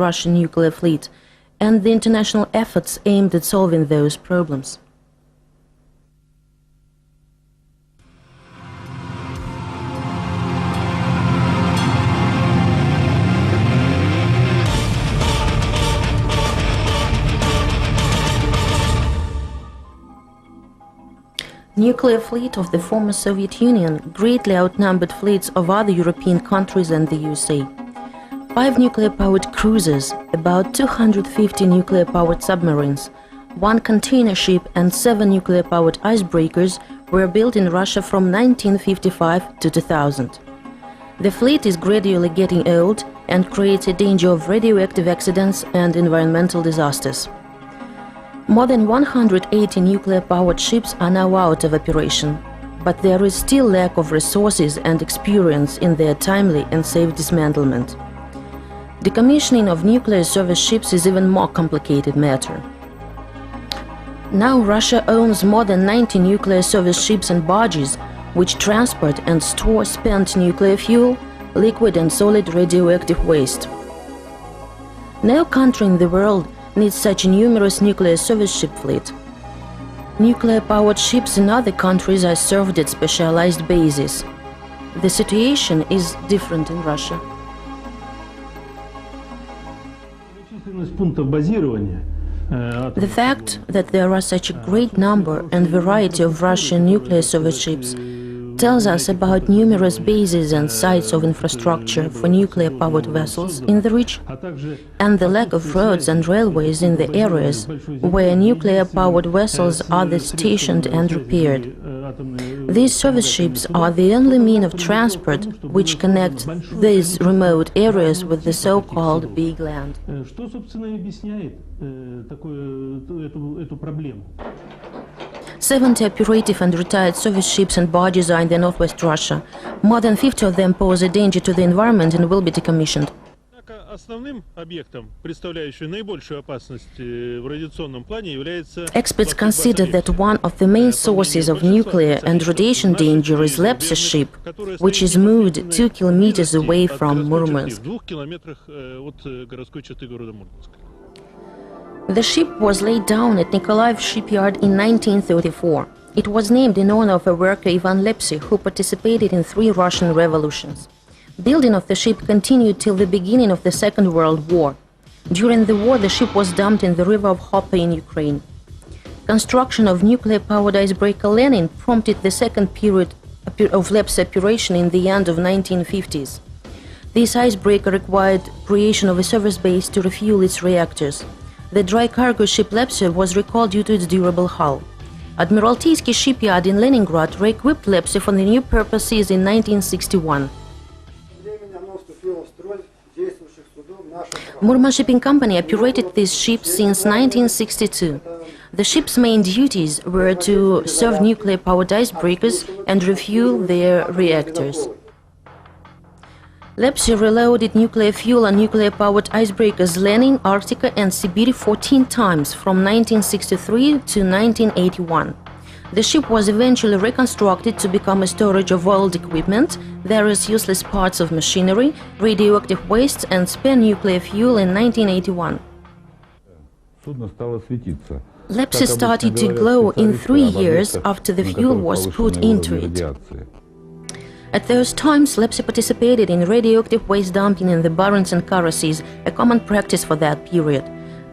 Russian nuclear fleet and the international efforts aimed at solving those problems. Nuclear fleet of the former Soviet Union greatly outnumbered fleets of other European countries and the USA. 5 nuclear-powered cruisers, about 250 nuclear-powered submarines, 1 container ship and 7 nuclear-powered icebreakers were built in Russia from 1955 to 2000. The fleet is gradually getting old and creates a danger of radioactive accidents and environmental disasters. More than 180 nuclear-powered ships are now out of operation, but there is still lack of resources and experience in their timely and safe dismantlement. Decommissioning of nuclear service ships is even more complicated matter. Now Russia owns more than 90 nuclear service ships and barges, which transport and store spent nuclear fuel, liquid and solid radioactive waste. No country in the world needs such a numerous nuclear service ship fleet. Nuclear-powered ships in other countries are served at specialized bases. The situation is different in Russia. The fact that there are such a great number and variety of Russian nuclear service ships tells us about numerous bases and sites of infrastructure for nuclear-powered vessels in the region, and the lack of roads and railways in the areas where nuclear-powered vessels are stationed and repaired. These service ships are the only mean of transport which connect these remote areas with the so-called big land. 70 operative and retired service ships and barges are in the northwest Russia. More than 50 of them pose a danger to the environment and will be decommissioned. Experts consider that one of the main sources of nuclear and radiation danger is Lepse ship, which is moved 2 kilometers away from Murmansk. The ship was laid down at Nikolaev shipyard in 1934. It was named in honor of a worker Ivan Lepse, who participated in 3 Russian revolutions. Building of the ship continued till the beginning of the Second World War. During the war, the ship was dumped in the river of Hopa in Ukraine. Construction of nuclear-powered icebreaker Lenin prompted the second period of Lepse operation in the end of 1950s. This icebreaker required creation of a service base to refuel its reactors. The dry cargo ship Lepse was recalled due to its durable hull. Admiralteyski shipyard in Leningrad re-equipped Lepse for the new purposes in 1961. Murmansk Shipping Company operated this ship since 1962. The ship's main duties were to serve nuclear-powered icebreakers and refuel their reactors. Lepse reloaded nuclear fuel on nuclear-powered icebreakers Lenin, Arctica and Sibir 14 times from 1963 to 1981. The ship was eventually reconstructed to become a storage of old equipment, various useless parts of machinery, radioactive waste and spare nuclear fuel in 1981. Lepse started to glow in 3 years after the fuel was put into it. At those times, Lepse participated in radioactive waste dumping in the Barents and Kara Seas, a common practice for that period.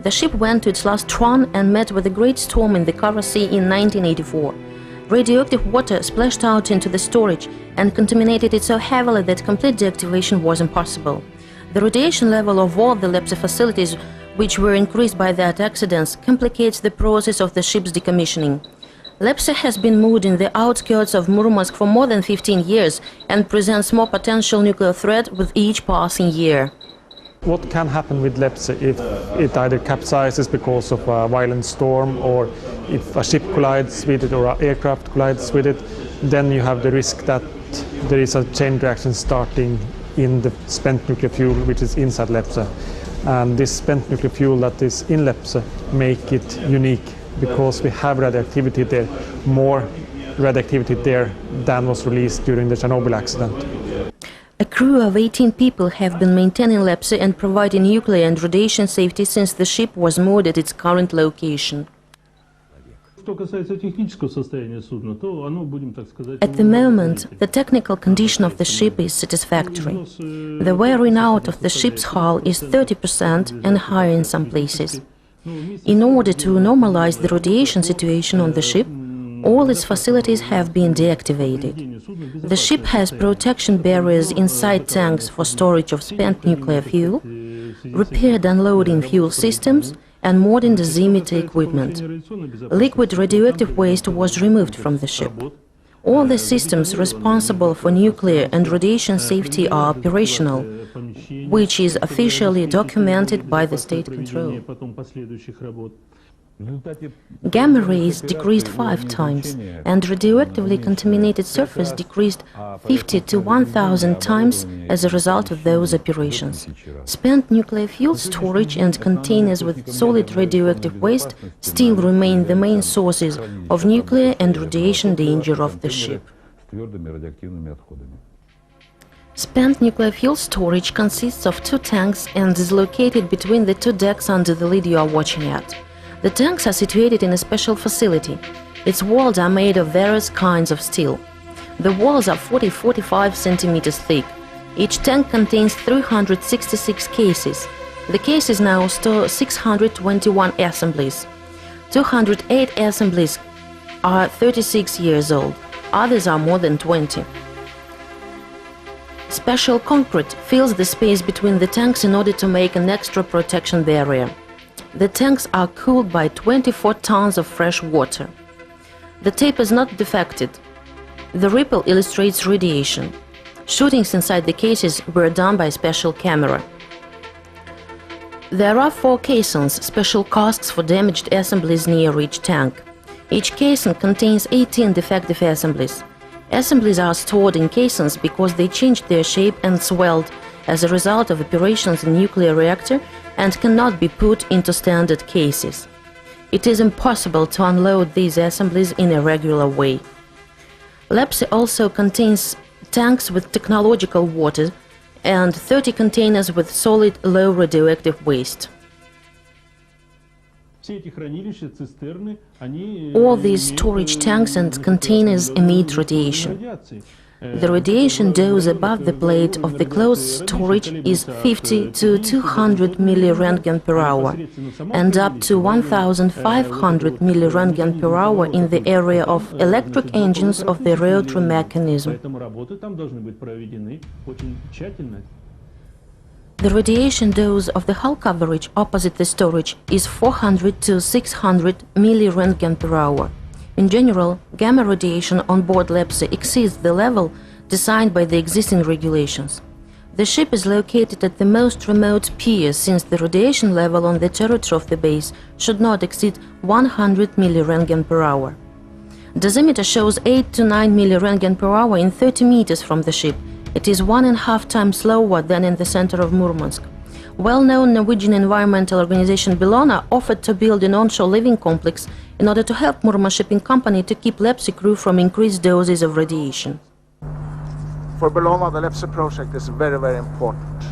The ship went to its last run and met with a great storm in the Kara Sea in 1984. Radioactive water splashed out into the storage and contaminated it so heavily that complete deactivation was impossible. The radiation level of all the Lepse facilities, which were increased by that accident, complicates the process of the ship's decommissioning. Lepse has been moved in the outskirts of Murmansk for more than 15 years and presents more potential nuclear threat with each passing year. What can happen with Lepse if it either capsizes because of a violent storm, or if a ship collides with it or an aircraft collides with it? Then you have the risk that there is a chain reaction starting in the spent nuclear fuel which is inside Lepse. And this spent nuclear fuel that is in Lepse make it unique, because we have radioactivity there, more radioactivity there than was released during the Chernobyl accident. A crew of 18 people have been maintaining Lepse and providing nuclear and radiation safety since the ship was moored at its current location. At the moment, the technical condition of the ship is satisfactory. The wearing out of the ship's hull is 30% and higher in some places. In order to normalize the radiation situation on the ship, all its facilities have been deactivated. The ship has protection barriers inside tanks for storage of spent nuclear fuel, repaired unloading fuel systems, and modern dosimeter equipment. Liquid radioactive waste was removed from the ship. All the systems responsible for nuclear and radiation safety are operational, which is officially documented by the state control. Gamma rays decreased 5 times, and radioactively contaminated surface decreased 50 to 1,000 times as a result of those operations. Spent nuclear fuel storage and containers with solid radioactive waste still remain the main sources of nuclear and radiation danger of the ship. Spent nuclear fuel storage consists of 2 tanks and is located between the 2 decks under the lid you are watching at. The tanks are situated in a special facility. Its walls are made of various kinds of steel. The walls are 40–45 centimeters thick. Each tank contains 366 cases. The cases now store 621 assemblies. 208 assemblies are 36 years old. Others are more than 20. Special concrete fills the space between the tanks in order to make an extra protection barrier. The tanks are cooled by 24 tons of fresh water. The tape is not defected. The ripple illustrates radiation. Shootings inside the cases were done by special camera. There are 4 caissons, special casks for damaged assemblies near each tank. Each caisson contains 18 defective assemblies. Assemblies are stored in caissons because they changed their shape and swelled as a result of operations in nuclear reactor and cannot be put into standard cases. It is impossible to unload these assemblies in a regular way. Lepse also contains tanks with technological water and 30 containers with solid low radioactive waste. All these storage tanks and containers emit radiation. The radiation dose above the plate of the closed storage is 50 to 200 milliröntgen per hour and up to 1,500 milliröntgen per hour in the area of electric engines of the rotary mechanism. The radiation dose of the hull coverage opposite the storage is 400 to 600 milliröntgen per hour. In general, gamma radiation on board Lepse exceeds the level designed by the existing regulations. The ship is located at the most remote pier, since the radiation level on the territory of the base should not exceed 100 milliröntgen per hour. Dosimeter shows 8 to 9 milliröntgen per hour in 30 meters from the ship. It is 1.5 times lower than in the center of Murmansk. Well-known Norwegian environmental organization Bellona offered to build an onshore living complex in order to help Murmansk Shipping Company to keep Lepse crew from increased doses of radiation. For Bellona, the Lepse project is very, very important.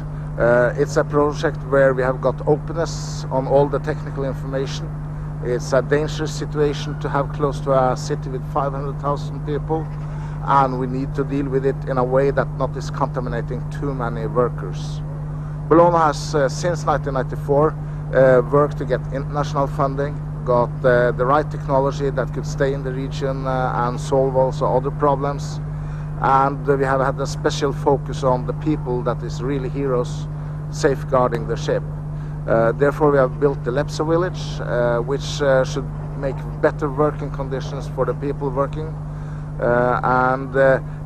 It's a project where we have got openness on all the technical information. It's a dangerous situation to have close to a city with 500,000 people, and we need to deal with it in a way that not is contaminating too many workers. Bellona has, since 1994, worked to get international funding, got the right technology that could stay in the region and solve also other problems. And we have had a special focus on the people that is really heroes safeguarding the ship. Therefore, we have built the Lepse village, which should make better working conditions for the people working.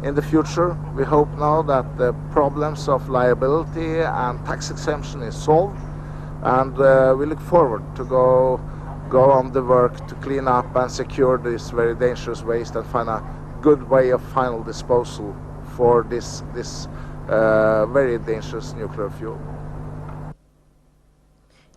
In the future, we hope now that the problems of liability and tax exemption is solved, and we look forward to go on the work to clean up and secure this very dangerous waste and find a good way of final disposal for this very dangerous nuclear fuel.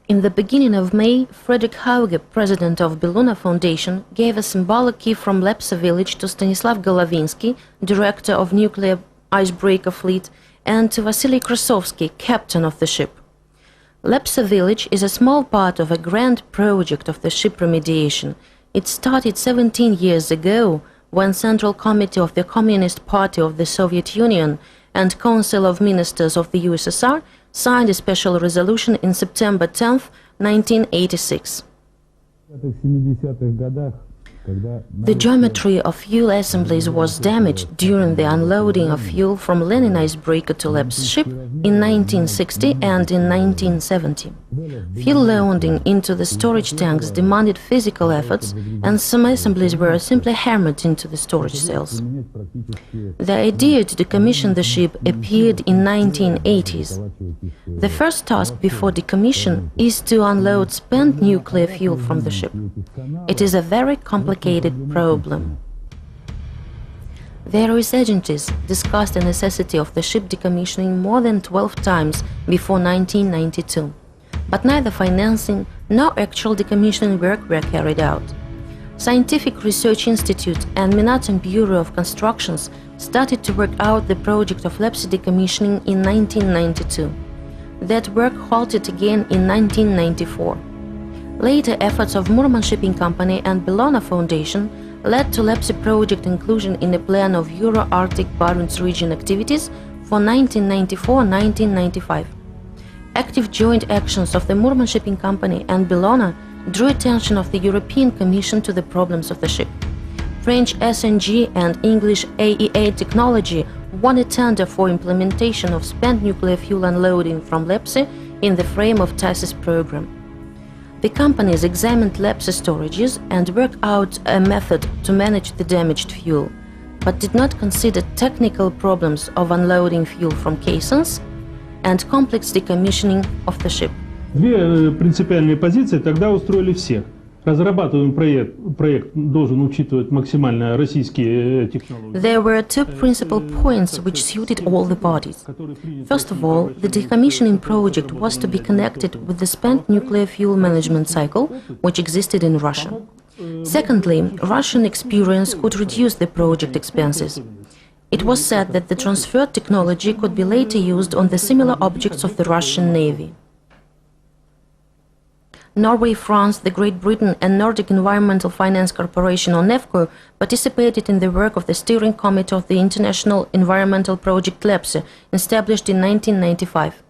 In the beginning of May, Frederick Hauge, president of Bellona Foundation, gave a symbolic key from Lepse village to Stanislav Golovinsky, director of Nuclear Icebreaker Fleet, and to Vasily Krasovsky, captain of the ship. Lepse village is a small part of a grand project of the ship remediation. It started 17 years ago when Central Committee of the Communist Party of the Soviet Union and Council of Ministers of the USSR signed a special resolution in September 10, 1986. The geometry of fuel assemblies was damaged during the unloading of fuel from Leninized breaker to Lepse ship in 1960 and in 1970. Fuel loading into the storage tanks demanded physical efforts, and some assemblies were simply hammered into the storage cells. The idea to decommission the ship appeared in 1980s. The first task before decommission is to unload spent nuclear fuel from the ship. It is a very complicated problem. Various agencies discussed the necessity of the ship decommissioning more than 12 times before 1992, but neither financing nor actual decommissioning work were carried out. Scientific Research Institute and Megaton Bureau of Constructions started to work out the project of Lepse decommissioning in 1992. That work halted again in 1994. Later efforts of Murman Shipping Company and Bellona Foundation led to Lepse project inclusion in a plan of Euro-Arctic Barents region activities for 1994-1995. Active joint actions of the Murman Shipping Company and Bellona drew attention of the European Commission to the problems of the ship. French SNG and English AEA Technology won a tender for implementation of spent nuclear fuel unloading from Lepse in the frame of TASIS program. The companies examined Lepse storages and worked out a method to manage the damaged fuel, but did not consider technical problems of unloading fuel from caissons and complex decommissioning of the ship. Две принципиальные позиции тогда устроили всех. Разрабатываем проект должен учитывать максимально российские технологии. There were two principal points which suited all the parties. First of all, the decommissioning project was to be connected with the spent nuclear fuel management cycle, which existed in Russia. Secondly, Russian experience could reduce the project expenses. It was said that the transferred technology could be later used on the similar objects of the Russian Navy. Norway, France, the Great Britain and Nordic Environmental Finance Corporation or NEFCO participated in the work of the Steering Committee of the International Environmental Project Lepse, established in 1995.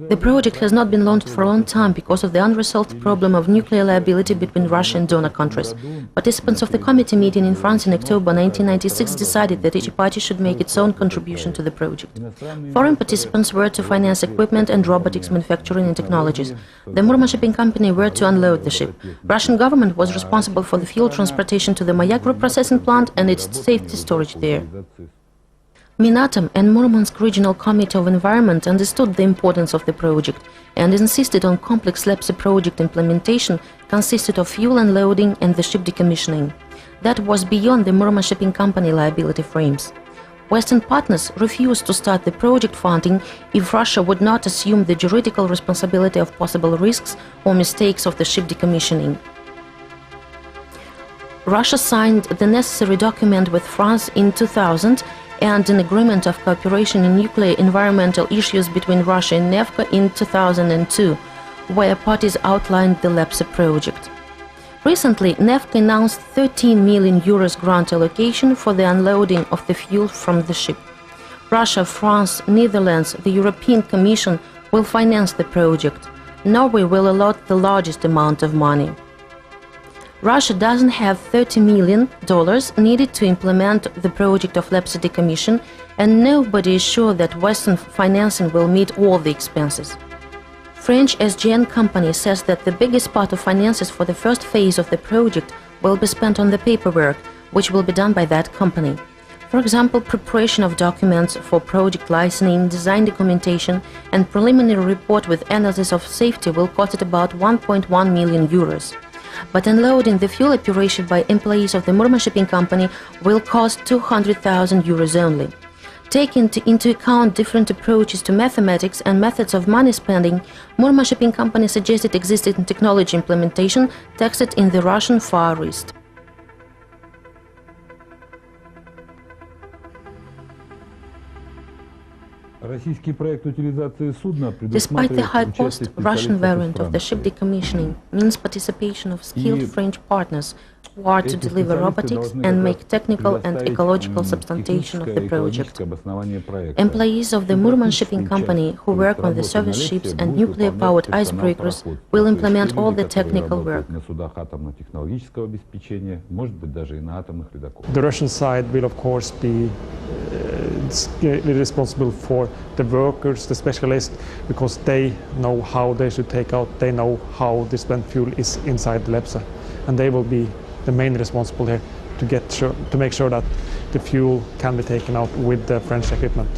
The project has not been launched for a long time because of the unresolved problem of nuclear liability between Russia and donor countries. Participants of the committee meeting in France in October 1996 decided that each party should make its own contribution to the project. Foreign participants were to finance equipment and robotics manufacturing and technologies. The Murman Shipping Company were to unload the ship. Russian government was responsible for the fuel transportation to the Mayak processing plant and its safety storage there. Minatom and Murmansk Regional Committee of Environment understood the importance of the project and insisted on complex Lepse project implementation consisted of fuel unloading and the ship decommissioning. That was beyond the Murman Shipping Company liability frames. Western partners refused to start the project funding if Russia would not assume the juridical responsibility of possible risks or mistakes of the ship decommissioning. Russia signed the necessary document with France in 2000 and an agreement of cooperation in nuclear environmental issues between Russia and NEFCO in 2002, where parties outlined the Lepse project. Recently, NEFCO announced €13 million grant allocation for the unloading of the fuel from the ship. Russia, France, Netherlands, the European Commission will finance the project. Norway will allot the largest amount of money. Russia doesn't have $30 million needed to implement the project of Lepse decommission, and nobody is sure that Western financing will meet all the expenses. French SGN company says that the biggest part of finances for the first phase of the project will be spent on the paperwork, which will be done by that company. For example, preparation of documents for project licensing, design documentation, and preliminary report with analysis of safety will cost about €1.1 million. But unloading the fuel operation by employees of the Murman Shipping Company will cost €200,000 only. Taking into account different approaches to mathematics and methods of money spending, Murman Shipping Company suggested existing technology implementation taxed in the Russian Far East. Despite the high cost, Russian variant of the ship decommissioning means participation of skilled French partners who are to deliver robotics and make technical and ecological substantiation of the project. Employees of the Murman shipping company who work on the service ships and nuclear-powered icebreakers will implement all the technical work. The Russian side will of course be responsible for the workers, the specialists, because they know how they should take out, they know how the spent fuel is inside the Lepse, and they will be the main responsible here to make sure that the fuel can be taken out with the French equipment.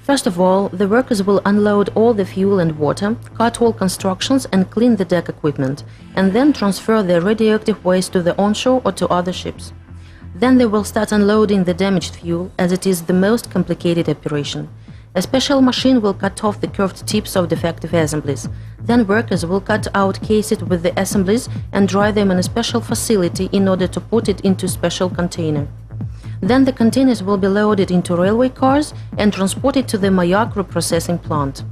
First of all, the workers will unload all the fuel and water, cut all constructions and clean the deck equipment, and then transfer the radioactive waste to the onshore or to other ships. Then they will start unloading the damaged fuel, as it is the most complicated operation. A special machine will cut off the curved tips of defective assemblies. Then workers will cut out cases with the assemblies and dry them in a special facility in order to put it into a special container. Then the containers will be loaded into railway cars and transported to the Mayak reprocessing plant.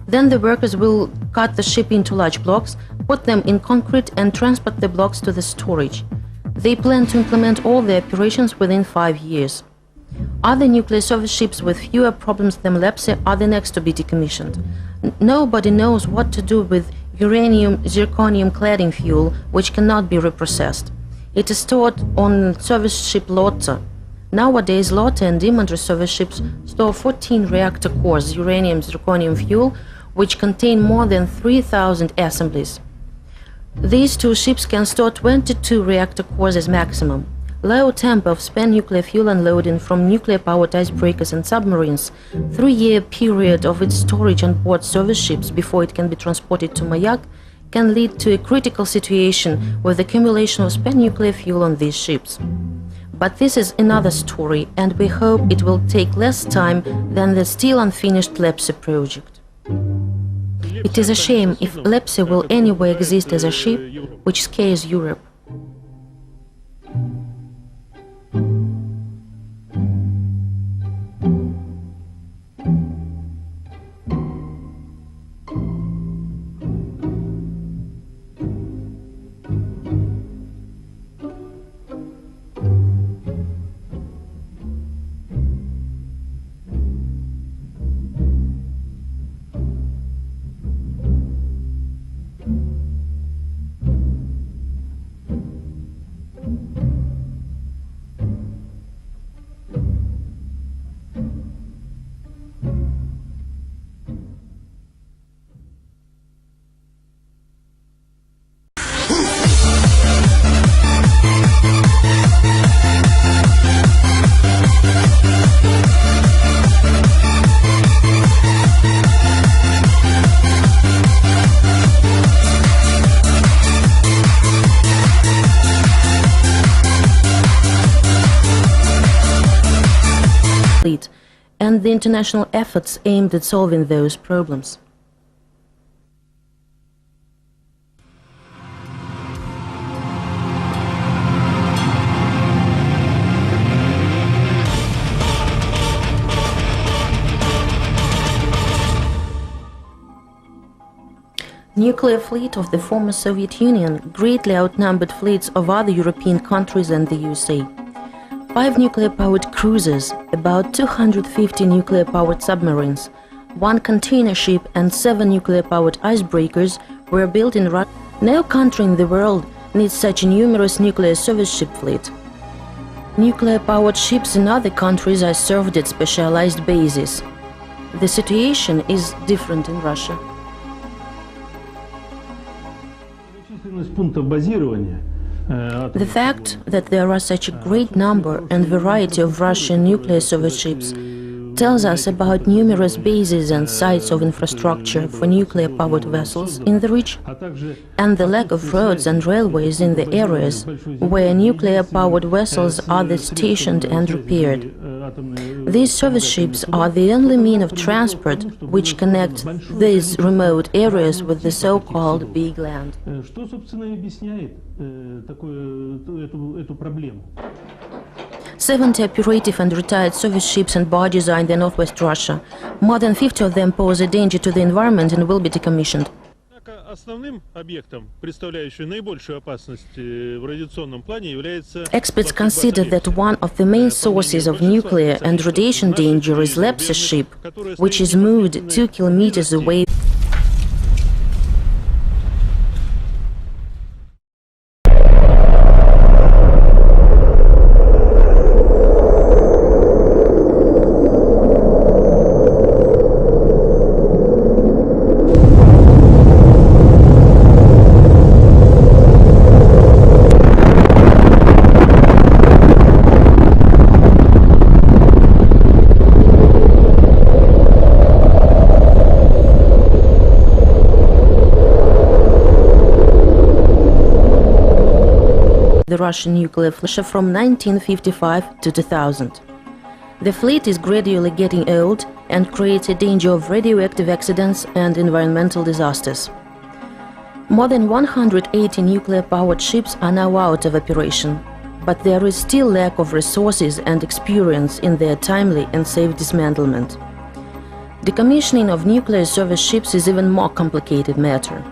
Then the workers will cut the ship into large blocks, put them in concrete and transport the blocks to the storage. They plan to implement all the operations within 5 years. Other nuclear service ships with fewer problems than Lepse are the next to be decommissioned. Nobody knows what to do with uranium-zirconium cladding fuel, which cannot be reprocessed. It is stored on service ship Lotte. Nowadays, Lotte and Dimandra service ships store 14 reactor cores uranium-zirconium fuel, which contain more than 3,000 assemblies. These two ships can store 22 reactor cores as maximum. Low tempo of spent nuclear fuel unloading from nuclear-powered icebreakers and submarines, 3-year period of its storage on board service ships before it can be transported to Mayak, can lead to a critical situation with accumulation of spent nuclear fuel on these ships. But this is another story, and we hope it will take less time than the still unfinished Lepse project. It is a shame if Lepse will anyway exist as a ship, which scares Europe. And the international efforts aimed at solving those problems. Nuclear fleet of the former Soviet Union greatly outnumbered fleets of other European countries and the USA. 5 nuclear-powered cruisers, about 250 nuclear-powered submarines, 1 container ship and 7 nuclear-powered icebreakers were built in Russia. No country in the world needs such a numerous nuclear service ship fleet. Nuclear-powered ships in other countries are served at specialized bases. The situation is different in Russia. The fact that there are such a great number and variety of Russian nuclear service ships tells us about numerous bases and sites of infrastructure for nuclear-powered vessels in the region, and the lack of roads and railways in the areas where nuclear-powered vessels are stationed and repaired. These service ships are the only mean of transport which connect these remote areas with the so-called big land. 70 operative and retired Soviet ships and barges are in the northwest Russia. More than 50 of them pose a danger to the environment and will be decommissioned. Experts consider that one of the main sources of nuclear and radiation danger is Lepse ship, which is moored 2 kilometers away. The Russian nuclear fleet from 1955 to 2000. The fleet is gradually getting old and creates a danger of radioactive accidents and environmental disasters. More than 180 nuclear-powered ships are now out of operation, but there is still lack of resources and experience in their timely and safe dismantlement. Decommissioning of nuclear service ships is even more complicated matter.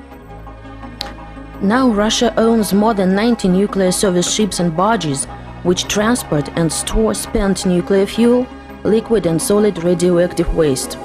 Now Russia owns more than 90 nuclear service ships and barges, which transport and store spent nuclear fuel, liquid and solid radioactive waste.